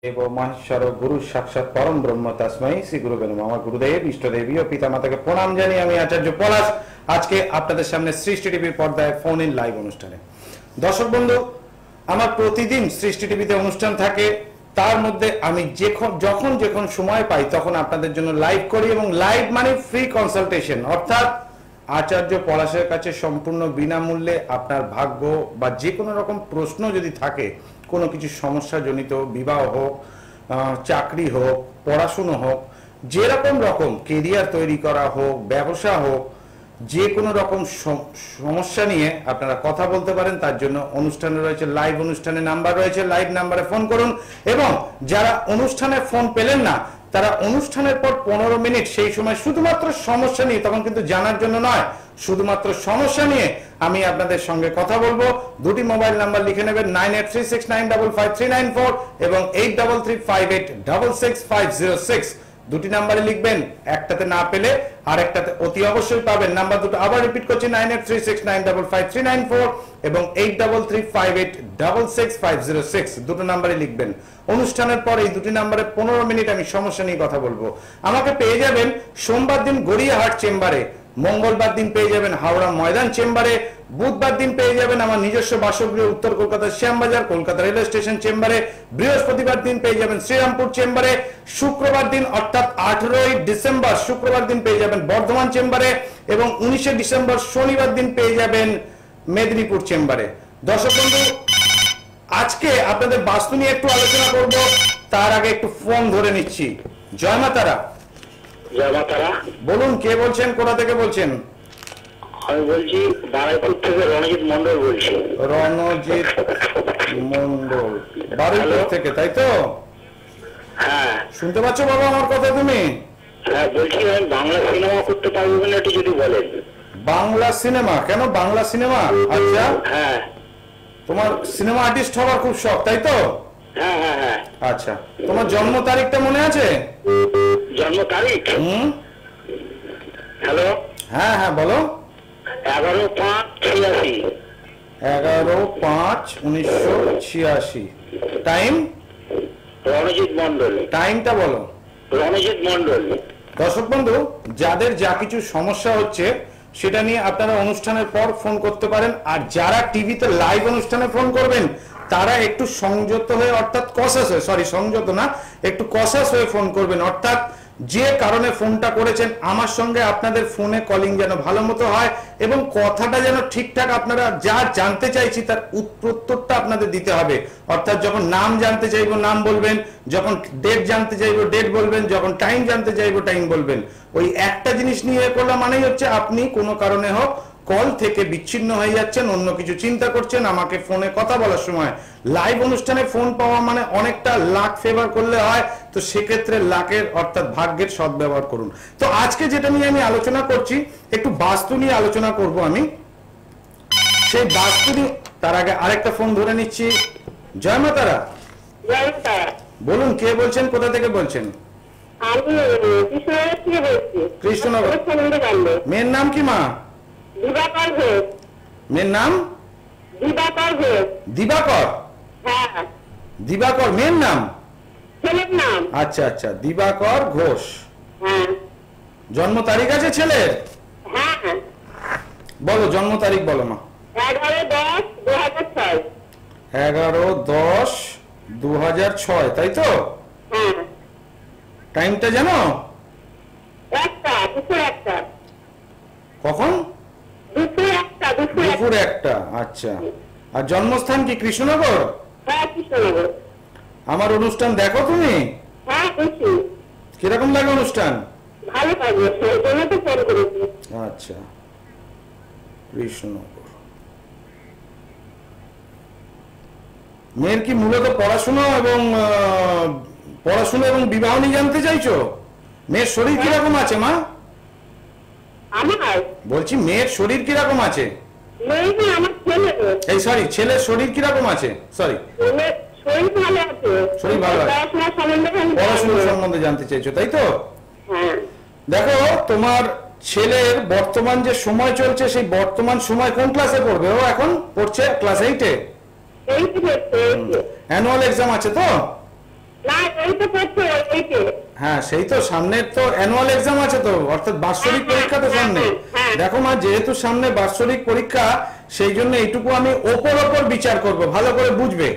एवं महेश्वर गुरु साक्षात परम ब्रह्म तस्मै श्री गुरुवे नमः। আমার গুরুদেব ইষ্টদেবী ও পিতামাতাকে প্রণাম জানিয়ে আমি আচার্য পলাশ আজকে আপনাদের সামনে সৃষ্টি টিভির পর্দায় ফোন ইন লাইভ অনুষ্ঠানে। দর্শক বন্ধু, আমার প্রতিদিন সৃষ্টি টিভিতে অনুষ্ঠান থাকে, তার মধ্যে আমি যখন সময় পাই তখন আপনাদের জন্য লাইভ করি এবং লাইভ মানে ফ্রি কনসালটেশন, অর্থাৎ আচার্য পলাশের কাছে সম্পূর্ণ বিনামূল্যে আপনার ভাগ্য বা যে কোনো রকম প্রশ্ন যদি থাকে, কোনো কিছু সমস্যা জনিত, বিবাহ হোক, চাকরি হোক, পড়াশুনো হোক, যেরকম রকম কেরিয়ার তৈরি করা হোক, ব্যবসা হোক, যে কোনো রকম সমস্যা নিয়ে আপনারা কথা বলতে পারেন। তার জন্য অনুষ্ঠানে রয়েছে লাইভ অনুষ্ঠানে নাম্বার রয়েছে, লাইভ নাম্বারে ফোন করুন। এবং যারা অনুষ্ঠানে ফোন পেলেন না তারা অনুষ্ঠানের পর 15 মিনিট সেই সময় শুধুমাত্র সমস্যা নিয়ে, তখন কিন্তু জানার জন্য নয়, শুধুমাত্র সমস্যা নিয়ে আমি আপনাদের সঙ্গে কথা বলবো। দুটি মোবাইল নাম্বার লিখে নেবেন, 9836955394 এবং 8358666506। দুটি নাম্বারে লিখবেন, একটাতে না পেলে আরেকটাতে অতি অবশ্যই পাবেন। নাম্বার দুটো আবার রিপিট করছি, 9836955394 এবং 8358666506। দুটো নাম্বারে লিখবেন। অনুষ্ঠানের পর এই দুটি নাম্বারে 15 মিনিট আমি সমস্যা নিয়ে কথা বলবো। আমাকে পেয়ে যাবেন সোমবার দিন গড়িয়াহাট চেম্বারে, মঙ্গলবার দিন পেয়ে যাবেন হাওড়া ময়দান চেম্বারে, বুধবার দিন পেয়ে যাবেন আমার নিজস্ব বাসগৃহ উত্তর কলকাতার শ্যামবাজার কলকাতা রেলওয়ে স্টেশন চেম্বারে, বৃহস্পতিবার দিন পেয়ে যাবেন শ্রীরামপুর চেম্বারে, শুক্রবার দিন অর্থাৎ 18ই ডিসেম্বর শুক্রবার দিন পেয়ে যাবেন বর্ধমান চেম্বারে এবং 19শে ডিসেম্বর শনিবার দিন পেয়ে যাবেন মেদিনীপুর চেম্বারে। দর্শক বন্ধু, আজকে আপনাদের বাস্তু নিয়ে একটু আলোচনা করব, তার আগে একটু ফোন ধরে নিচ্ছি। জয় মা তারা। জয় মা তারা। বলুন, কে বলছেন, কোথা থেকে বলছেন? আমি বলছি বারুইপুর থেকে রণজিৎ মন্ডল বলছি। রণজিৎ মন্ডল বারুইপুর থেকে, তাই তো? হ্যাঁ। শুনতে পাচ্ছ বাবা আমার কথা তুমি? হ্যাঁ বলছি, আমি বাংলা সিনেমা করতে পারবো না, একটু যদি বলেন। বাংলা সিনেমা? কেন বাংলা সিনেমা? আচ্ছা, হ্যাঁ। তোমার সিনেমা আর্টিস্ট হওয়ার খুব শখ, তাই তো? হ্যাঁ হ্যাঁ হ্যাঁ। আচ্ছা, তোমার জন্ম তারিখটা মনে আছে? জন্ম তারিখ? হ্যালো। হ্যাঁ হ্যাঁ বলো। 11/5/86। 11/5/1986। টাইম? রণজিৎ মন্ডল। টাইমটা বলো। রণজিৎ মন্ডল। দর্শক বন্ধু, যাদের যা কিছু সমস্যা হচ্ছে সেটা নিয়ে আপনারা অনুষ্ঠানের পর ফোন করতে পারেন। আর যারা টিভিতে লাইভ অনুষ্ঠানে ফোন করবেন তারা একটু সংযত হয়ে, অর্থাৎ কসাস হয়ে, সরি সংযত না, একটু কসাস হয়ে ফোন করবেন। অর্থাৎ যে কারণে ফোনটা করেছেন আমার সঙ্গে আপনাদের ফোনে কলিং যেন ভালো মতো হয় এবং কথাটা যেন ঠিকঠাক, আপনারা যা জানতে চাইছি তার উত্তরটা আপনাদের দিতে হবে। অর্থাৎ যখন নাম জানতে চাইবো নাম বলবেন, যখন ডেট জানতে চাইবো ডেট বলবেন, যখন টাইম জানতে চাইবো টাইম বলবেন। ওই একটা জিনিস নিয়ে করলাম মানেই হচ্ছে আপনি কোনো কারণে হোক কল থেকে বিচ্ছিন্ন হয়ে যাচ্ছেন, অন্য কিছু চিন্তা করছেন। আমাকে ফোনে কথা বলার সময় লাইভ অনুষ্ঠানে ফোন পাওয়া মানে অনেকটা লাক ফেভার করলে হয়, তো সেক্ষেত্রে লাকের অর্থাৎ ভাগ্যের সদ্ব্যবহার করুন। তো আজকে যেটা নিয়ে আমি আলোচনা করছি, একটু বাস্তু নিয়ে আলোচনা করব আমি। সেই বাস্তু নিয়ে, তার আগে আরেকটা ফোন ধরে নিচ্ছি। জয় মা তারা। বলুন, কে বলছেন, কোথা থেকে বলছেন? কৃষ্ণনগর। মেয়ের নাম কি মা? দিবাকর ঘোষ। মেয়ের নাম? দিবাকর ঘোষ। দিবাকর? হ্যাঁ। দিবাকর মেয়ের নাম? ছেলের নাম? আচ্ছা আচ্ছা, দিবাকর ঘোষ। হ্যাঁ। জন্ম তারিখ আছে ছেলের? হ্যাঁ। বলো জন্ম তারিখ বলো মা। 11/10/2006। 11/10/2006, তাই তো? হ্যাঁ। টাইমটা জানো? দুপুর একটা। কখন? দুপুর একটা। আচ্ছা, আর জন্মস্থান কি কৃষ্ণনগর? হ্যাঁ, কৃষ্ণনগর। আমার অনুষ্ঠান দেখো তুমি? হ্যাঁ দেখি। কিরকম লাগে অনুষ্ঠান? ভালো লাগে, সেই জন্য তো ফোন করেছি। আচ্ছা, কৃষ্ণনগর। মেয়ের কি মূলত পড়াশোনা এবং বিবাহ নিয়ে জানতে চাইছো? মেয়ের শরীর কিরকম আছে মা? আমার বলছি মেয়ের শরীর কিরকম আছে? আমার ছেলে। এই সরি, ছেলের শরীর কিরকম আছে? সরি, শরীর ভালো আছে। শরীর ভালো আছে। পড়াশোনা সম্বন্ধে জানতে চাইছো, তাই তো? হ্যাঁ। দেখো, তোমার ছেলের বর্তমান যে সময় চলছে সেই বর্তমান সময় কোন ক্লাসে পড়বে? ও এখন পড়ছে ক্লাস 8-এ। অ্যানুয়াল এক্সাম আছে তো? না এইটে। হ্যাঁ সেই তো সামনে তো অ্যানুয়াল এক্সাম আছে তো, অর্থাৎ বাৎসরিক পরীক্ষা তো সামনে। দেখো মা, যেহেতু সামনে বাৎসরিক পরীক্ষা, সেই জন্য এইটুকু আমি ওপর বিচার করব, ভালো করে বুঝবে।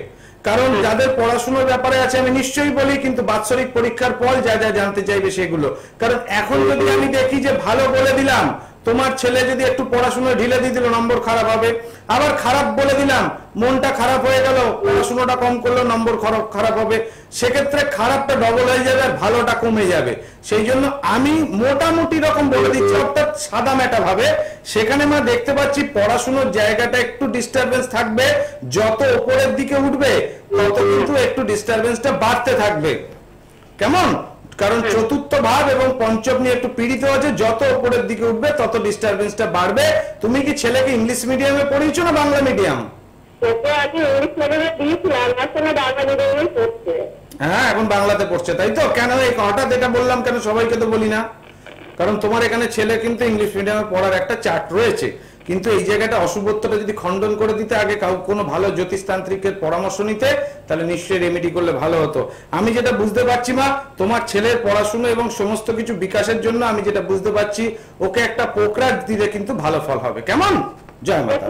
কারণ যাদের পড়াশোনার ব্যাপারে আছে আমি নিশ্চয়ই বলি, কিন্তু বাৎসরিক পরীক্ষার পর যা যা জানতে চাইবে সেগুলো। কারণ এখন যদি আমি দেখি যে ভালো বলে দিলাম, তোমার ছেলে যদি একটু পড়াশোনা ঢিলে দিয়ে দিল নম্বর খারাপ হবে, আবার খারাপ বলে দিলাম মনটা খারাপ হয়ে গেল, পড়াশোনাটা কম করলো নম্বর খারাপ হবে, সেক্ষেত্রে খারাপটা ডবল হয়ে যাবে আর ভালোটা কমে যাবে। সেই জন্য আমি মোটামুটি রকম বলে দিচ্ছি, অর্থাৎ সাদা মেটা ভাবে। সেখানে আমরা দেখতে পাচ্ছি পড়াশোনার জায়গাটা একটু ডিস্টারবেন্স থাকবে, যত উপরের দিকে উঠবে তত কিন্তু একটু ডিস্টারবেন্সটা বাড়তে থাকবে। কেমন? কারণ চতুর্থ ভাব এবং পঞ্চম নিয়ে একটু পীড়িত আছে, যত উপরের দিকে উঠবে তত ডিস্টারবেন্সটা বাড়বে। তুমি কি ছেলেকে ইংলিশ মিডিয়ামে পড়িয়েছো না বাংলা মিডিয়াম? ওকে আগে ইংলিশ মিডিয়ামে দিয়েছিলাম, আসলে বাংলা মিডিয়ামে পড়ছে। হ্যাঁ এখন বাংলাতে পড়ছে, তাই তো? কেন এই হঠাৎ এটা বললাম কেন, সবাইকে তো বলি না, কারণ তোমার এখানে ছেলে কিন্তু ইংলিশ মিডিয়ামে পড়ার একটা চার্ট রয়েছে। কিন্তু এই জায়গাটা অশুভত্বটা যদি খণ্ডন করে দিতে, আগে কোনো ভালো জ্যোতিষতান্ত্রিকের পরামর্শ নিতে, তাহলে নিশ্চয়ই রেমেডি করলে ভালো হতো। আমি যেটা বুঝতে পারছি মা, তোমার ছেলের পড়াশোনা এবং সমস্ত কিছু বিকাশের জন্য আমি যেটা বুঝতে পারছি, ওকে একটা পোকরাট দিলে কিন্তু ভালো ফল হবে। কেমন? জয় মাতা।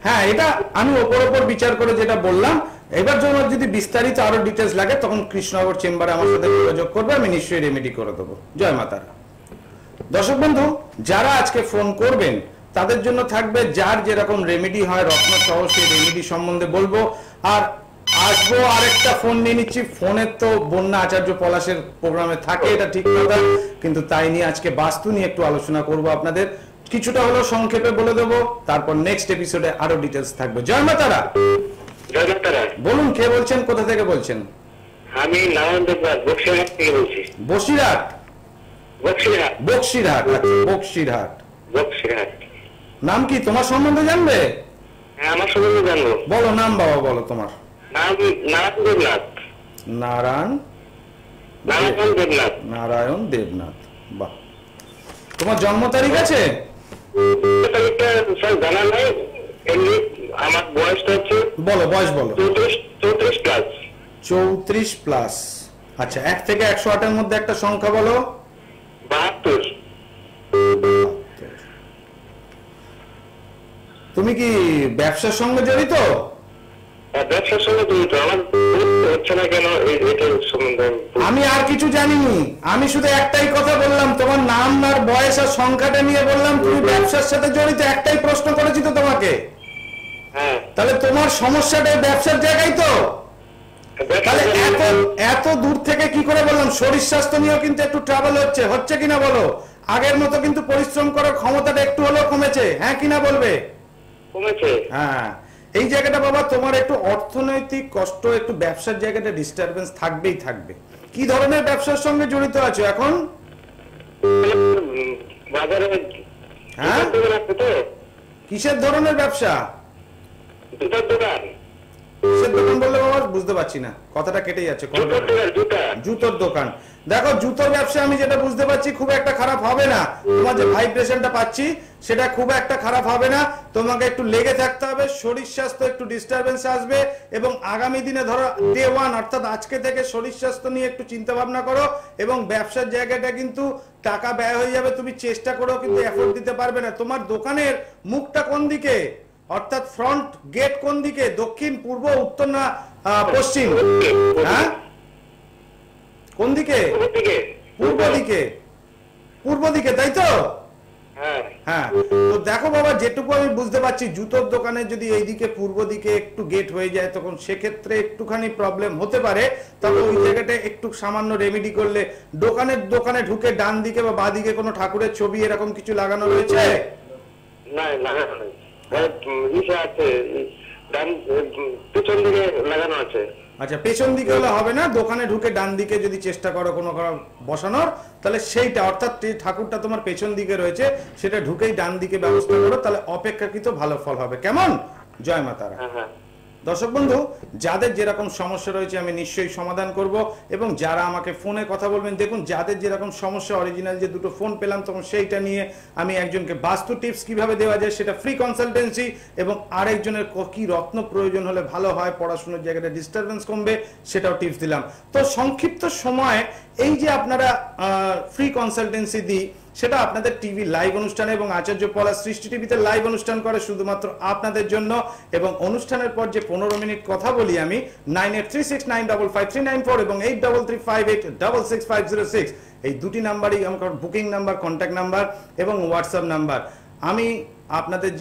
হ্যাঁ এটা আমি ওপর বিচার করে যেটা বললাম। এবার তোমার যদি বিস্তারিত আরো ডিটেলস লাগে তখন কৃষ্ণনগর চেম্বারে আমার সাথে যোগাযোগ করবে, আমি নিশ্চয়ই রেমেডি করে দেবো। জয় মাতারা। দর্শক বন্ধু, যারা আজকে ফোন করবেন তাদের জন্য থাকবে যার যেরকম রেমেডি হয় রত্ন সহ সেই রেমেডি সম্বন্ধে বলবো। আর আসবো আরেকটা ফোন নিয়ে নিচ্ছি। ফোনের তো বন্যা আচার্য পলাশের প্রোগ্রামে থাকে, এটা ঠিক কথা, কিন্তু তাই নিয়ে আজকে বাস্তু নিয়ে একটু আলোচনা করব আপনাদের। কিছুটা হলো সংক্ষেপে বলে দেবো, তারপর নেক্সট এপিসোডে আরো ডিটেলস থাকবে। জয় মাতারা। জয় মাতারা। বলুন কে বলছেন, কোথা থেকে বলছেন? আমি নারায়ণ দেবনাথ বক্সিরহাট থেকে বলছি। বসিরহাট? বক্সিরহাট। বক্সিরহাট, আচ্ছা বক্সিরহাট। বক্সিরহাট। নাম কি? তোমার সম্বন্ধে জানবে? হ্যাঁ আমার সম্বন্ধে জানবো। বলো নাম বাবা, বলো তোমার নাম নারায়ণ দেবনাথ। নারায়ণ দেবনাথ। নারায়ণ দেবনাথ, বাহ। তোমার জন্ম তারিখ আছে? তারিখটা স্যার জানা নাই, এমনি আমার বয়সটা হচ্ছে। বলো বয়স বলো। 34 প্লাস। 34 প্লাস। আচ্ছা 1 থেকে 108 এর মধ্যে একটা সংখ্যা বলো। 72। তুমি কি ব্যবসার সঙ্গে জড়িত? ব্যবসার সঙ্গে জড়িত। আমার হচ্ছে না কেন এটার সম্বন্ধে আমি আর কিছু জানিনি, আমি শুধু একটাই কথা বললাম, তোমার নাম আর বয়স আর সংখ্যাটা নিয়ে বললাম। তুমি ব্যবসার সাথে জড়িত, একটাই প্রশ্ন করেছি তো তোমাকে। হ্যাঁ তাহলে তোমার সমস্যাটা ব্যবসার জায়গায় তো। তাহলে এত দূর থেকে কি করে বললাম? শরীর স্বাস্থ্য নিয়েও কিন্তু একটু ট্রাভেল হচ্ছে কিনা বলো? আগের মতো কিন্তু পরিশ্রম করার ক্ষমতাটা একটু হলেও কমেছে, হ্যাঁ কিনা বলবে? কমেছে। হ্যাঁ এই জায়গাটা বাবা তোমার একটু অর্থনৈতিক কষ্ট, একটু ব্যবসার জায়গাটা ডিস্টারবেন্স থাকবেই থাকবে। কি ধরনের ব্যবসার সঙ্গে জড়িত আছো এখন? বাজারে হ্যাঁ কিসের ধরনের ব্যবসা? জুতার দোকান। কিসের দোকান বললে বাবা বুঝতে পারছি না, কথাটা কেটে যাচ্ছে। জুতোর দোকান। দেখো জুতোর ব্যবসা আমি যেটা বুঝতে পারছি খুব একটা খারাপ হবে না। তোমার যে ভাইব্রেশনটা পাচ্ছি সেটা খুব একটা খারাপ হবে না। তোমাকে একটু লেগে থাকতে হবে, শরীর স্বাস্থ্য একটু ডিস্টারবেন্স আসবে, এবং আগামী দিনে ধরো ডে 1 অর্থাৎ আজকে থেকে শরীর স্বাস্থ্য নিয়ে একটু চিন্তা ভাবনা করো। এবং ব্যবসার জায়গাটা কিন্তু টাকা ব্যয় হয়ে যাবে, তুমি চেষ্টা করো কিন্তু এফোর্ট দিতে পারবে না। তোমার দোকানের মুখটা কোন দিকে, অর্থাৎ ফ্রন্ট গেট কোন দিকে? দক্ষিণ, পূর্ব, উত্তর না পশ্চিম? হ্যাঁ কোন দিকে? পূর্ব দিকে। পূর্ব দিকে, তাই তো? হ্যাঁ তো দেখো বাবা, যেটুকু আমি বুঝতে পারছি জুতোর দোকানে যদি এইদিকে পূর্ব দিকে একটু গেট হয়ে যায় তখন সেক্ষেত্রে একটুখানি প্রবলেম হতে পারে। তবে ওই জায়গাটা একটু সামান্য রেমেডি করলে, দোকানে ঢুকে ডান দিকে বা বাঁ দিকে কোনো ঠাকুরের ছবি এরকম কিছু লাগানো রয়েছে? না পেছন দিকে লাগানো আছে। আচ্ছা পেছন দিকে হলে হবে না, দোকানে ঢুকে ডান দিকে যদি চেষ্টা করো কোনো বসানোর, তাহলে সেইটা অর্থাৎ ঠাকুরটা তোমার পেছন দিকে রয়েছে, সেটা ঢুকেই ডান দিকে ব্যবস্থা করো, তাহলে অপেক্ষাকৃত ভালো ফল হবে। কেমন? জয় মা তারা। দর্শক বন্ধু, যাদের যেরকম সমস্যা রয়েছে আমি নিশ্চয়ই সমাধান করব। এবং যারা আমাকে ফোনে কথা বলবেন, দেখুন যাদের যেরকম সমস্যা, অরিজিনাল যে দুটো ফোন পেলাম তখন সেইটা নিয়ে আমি একজনকে বাস্তু টিপস কিভাবে দেওয়া যায় সেটা ফ্রি কনসালটেন্সি, এবং আরেকজনের কি রত্ন প্রয়োজন হলে ভালো হয়, পড়াশোনার জায়গাটা ডিস্টারবেন্স কমবে, সেটাও টিপস দিলাম। তো সংক্ষিপ্ত সময় এই যে আপনারা ফ্রি কনসালটেন্সি দিই, সেটা আপনাদের টিভি লাইভ অনুষ্ঠানে এবং আচার্য পলাশ সৃষ্টি টিভিতে লাইভ অনুষ্ঠান করে শুধুমাত্র আপনাদের জন্য। এবং অনুষ্ঠানের পর যে 15 মিনিট কথা বলি আমি 9836955394 এবং 8335866506, এই দুটি নাম্বারই আমার বুকিং নাম্বার, কন্ট্যাক্ট নাম্বার এবং হোয়াটসঅ্যাপ নাম্বার। আমি আপনাদের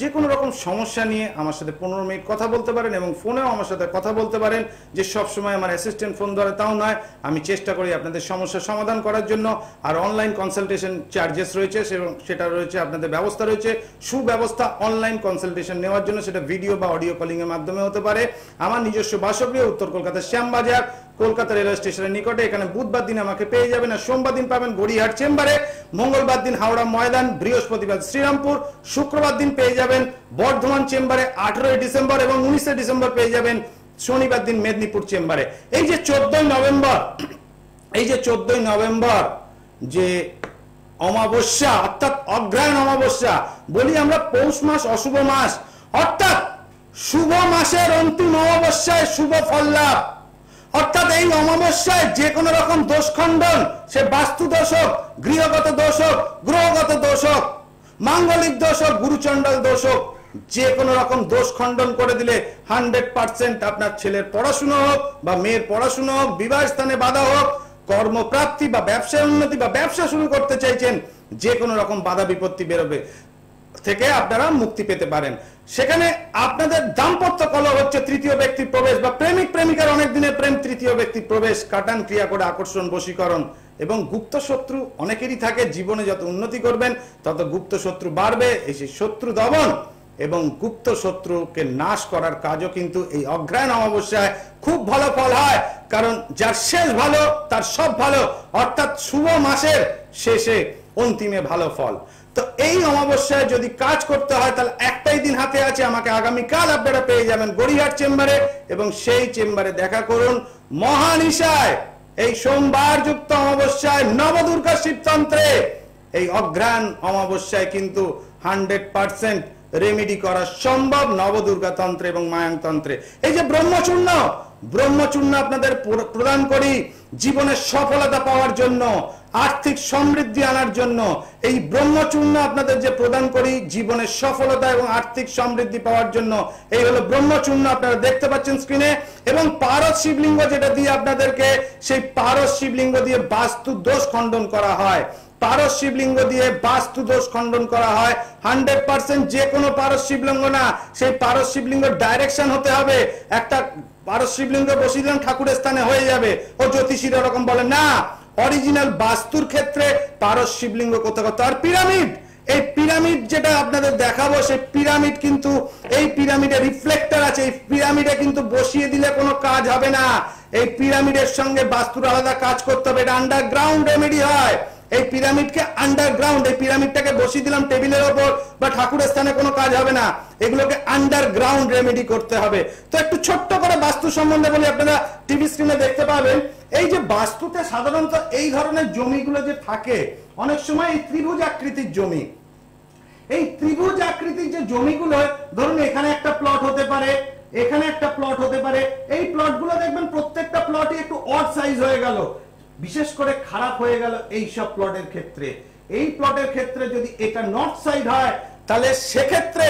যে কোনো রকম সমস্যা নিয়ে আমার সাথে 15 মিনিট কথা বলতে পারেন এবং ফোনেও আমার সাথে কথা বলতে পারেন। যে সব সময় আমার অ্যাসিস্ট্যান্ট ফোন ধরে তাও নয়, আমি চেষ্টা করি আপনাদের সমস্যার সমাধান করার জন্য। আর অনলাইন কনসালটেশন চার্জেস রয়েছে এবং সেটা রয়েছে, আপনাদের ব্যবস্থা রয়েছে সুব্যবস্থা অনলাইন কনসালটেশন নেওয়ার জন্য, সেটা ভিডিও বা অডিও কলিং এর মাধ্যমে হতে পারে। আমার নিজস্ব বাসগৃহ উত্তর কলকাতার শ্যামবাজার, কলকাতা রেলওয়ে স্টেশনের নিকটে। এখানে বুধবার দিন আমাকে পেয়ে যাবেন, আর সোমবার দিন পাবেন গড়িয়াহাট চেম্বারে, মঙ্গলবার দিন হাওড়া ময়দান, বৃহস্পতিবার শ্রীরামপুর, শুক্রবার দিন পেয়ে যাবেন বর্ধমান চেম্বারে 18 ডিসেম্বর এবং 19 ডিসেম্বর পেয়ে যাবেন শনিবার দিন মেদিনীপুর চেম্বারে। এই যে 14 নভেম্বর যে অমাবস্যা, অর্থাৎ অগ্রহায়ণ অমাবস্যা বলি আমরা, পৌষ মাস অশুভ মাস, অর্থাৎ শুভ মাসের অন্তিম অমাবস্যায় শুভ ফল লাভ। অর্থাৎ এই অমাবস্যায় যে কোনো রকম দোষ খণ্ডন, সে বাস্তু দোষ হোক, গৃহগত দোষ হোক, গ্রহগত দোষ হোক, মাঙ্গলিক দোষ হোক, গুরুচণ্ডাল দোষ হোক, যে কোনো রকম দোষ খণ্ডন করে দিলে 100% আপনার ছেলের পড়াশোনা হোক বা মেয়ের পড়াশোনা হোক, বিবাহ স্থানে বাধা হোক, কর্মপ্রাপ্তি বা ব্যবসায় উন্নতি বা ব্যবসা শুরু করতে চাইছেন, যে কোনো রকম বাধা বিপত্তি বেরোবে থেকে আপনারা মুক্তি পেতে পারেন। সেখানে আপনাদের দাম্পত্য কলহ হচ্ছে, তৃতীয় ব্যক্তির প্রবেশ বা প্রেমিক প্রেমিকার অনেক দিনের প্রেম, তৃতীয় ব্যক্তির প্রবেশ, কাটান ক্রিয়া করে আকর্ষণ, বশীকরণ এবং গুপ্ত শত্রু অনেকেরই থাকে। জীবনে যত উন্নতি করবেন তত গুপ্ত শত্রু বাড়বে। এই শত্রু দমন এবং গুপ্ত শত্রুকে নাশ করার কাজও কিন্তু এই অগ্রহায়ণ অমাবস্যায় খুব ভালো ফল হয়, কারণ যার শেষ ভালো তার সব ভালো, অর্থাৎ শুভ মাসের শেষে অন্তিমে ভালো ফল। তো এই অমাবস্যায় যদি কাজ করতে হয় তাহলে একটাই দিন হাতে আছে, আমাকে আগামীকাল আপনারা পেয়ে যাবেন গড়িয়াহাট চেম্বারে এবং সেই চেম্বারে দেখা করুন মহানিশায়, এই সোমবার যুক্ত অমাবস্যায় নবদুর্গা শিবতন্ত্রে। এই অগ্রহায়ণ অমাবস্যায় কিন্তু 100% রেমেডি করা সম্ভব নবদুর্গা তন্ত্রে এবং মায়াংতন্ত্রে। এই যে ব্রহ্মচূর্ণ আপনাদের প্রদান করি জীবনের সফলতা পাওয়ার জন্য, আর্থিক সমৃদ্ধি আনার জন্য। এই ব্রহ্মচূর্ণ আপনাদের যে প্রদান করি জীবনের সফলতা এবং আর্থিক সমৃদ্ধি পাওয়ার জন্য, এই হলো ব্রহ্মচূর্ণ, আপনারা দেখতে পাচ্ছেন স্ক্রিনে। এবং পারদ শিবলিঙ্গ যেটা দিয়ে আপনাদেরকে, সেই পারদ শিবলিঙ্গ দিয়ে বাস্তু দোষ খণ্ডন করা হয়। পারদ শিবলিঙ্গ দিয়ে বাস্তু দোষ খণ্ডন করা হয় 100%। যে কোনো পারদ শিবলিঙ্গ না, সেই পারদ শিবলিঙ্গ ডাইরেকশন হতে হবে। একটা পারদ শিবলিঙ্গ বসিয়ে দিলাম ঠাকুরের স্থানে হয়ে যাবে, ও জ্যোতিষীরা এরকম বলে না। অরিজিনাল বাস্তুর ক্ষেত্রে পারদ শিবলিঙ্গ কোথাও কোথাও। আর পিরামিড, এই পিরামিড যেটা আপনাদের দেখাবো, সেই পিরামিড কিন্তু, এই পিরামিডে রিফ্লেক্টর আছে, এই পিরামিডে কিন্তু বসিয়ে দিলে কোনো কাজ হবে না। এই পিরামিডের সঙ্গে বাস্তুর আলাদা কাজ করতে হবে, এটা আন্ডারগ্রাউন্ড রেমেডি হয়। এই পিরামিডকে আন্ডারগ্রাউন্ড, এই পিরামিডটাকে বসিয়ে দিলাম টেবিলের ওপর বা ঠাকুরের স্থানে কোনো কাজ হবে না, এগুলোকে আন্ডারগ্রাউন্ড রেমেডি করতে হবে। তো একটু ছোট্ট করে বাস্তু সম্বন্ধে বলি, আপনারা টিভি স্ক্রিনে দেখতে পাবেন। এই যে বাস্তুতে সাধারণত এই ধরনের জমিগুলো যে থাকে, অনেক সময় এই ত্রিভুজ আকৃতির জমি, এই ত্রিভুজ আকৃতির যে জমিগুলো, ধরুন এখানে একটা প্লট হতে পারে, এখানে একটা প্লট হতে পারে, এই প্লটগুলো দেখবেন প্রত্যেকটা প্লটই একটু অড সাইজ হয়ে গেল, বিশেষ করে খারাপ হয়ে গেল এই সব প্লটের ক্ষেত্রে। এই প্লটের ক্ষেত্রে যদি এটা নর্থ সাইড হয় তাহলে সেক্ষেত্রে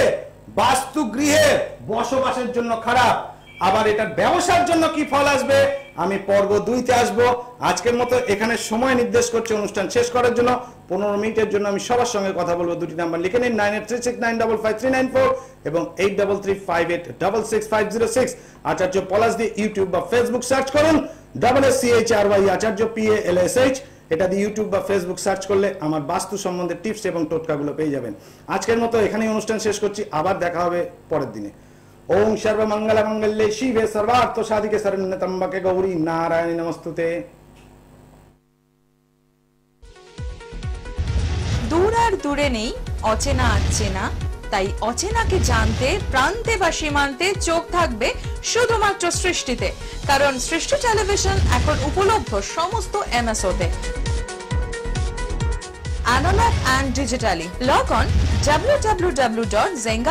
বাস্তু গৃহে বসবাসের জন্য খারাপ। আবার এটার ব্যবসার জন্য কি ফল আসবে আমি পর্ব 2তে আসবো। আজকের মতো এখানে সময় নির্দেশ করছে অনুষ্ঠান শেষ করার জন্য। 15 মিনিটের জন্য আমি সবার সঙ্গে কথা বলবো। দুটি নাম্বার লিখে নিন, 9836955394 এবং 8335866506। আচার্য পলাশ দিয়ে ইউটিউব বা ফেসবুক সার্চ করুন, SCHRY আচার্য PALSH, এটা দিয়ে ইউটিউব বা ফেসবুক সার্চ করলে আমার বাস্তু সম্বন্ধে টিপস এবং টোটকাগুলো পেয়ে যাবেন। আজকের মতো এখানেই অনুষ্ঠান শেষ করছি, আবার দেখা হবে পরের দিনে। ওম সর্বমঙ্গল মঙ্গলে শিবে সর্বার্থ সাধিকে শরণ্যে ত্র্যম্বকে গৌরী নারায়ণী নমস্তুতে। দূর আর দূরে নেই অচেনা আচেনা, তাই অচেনাকে জানতে প্রান্তে বা সীমান্তে চোখ থাকবে শুধুমাত্র সৃষ্টিতে, কারণ সৃষ্টি টেলিভিশন এখন উপলব্ধ সমস্ত MSO-তে, analogue and digitally. Log on www.zenga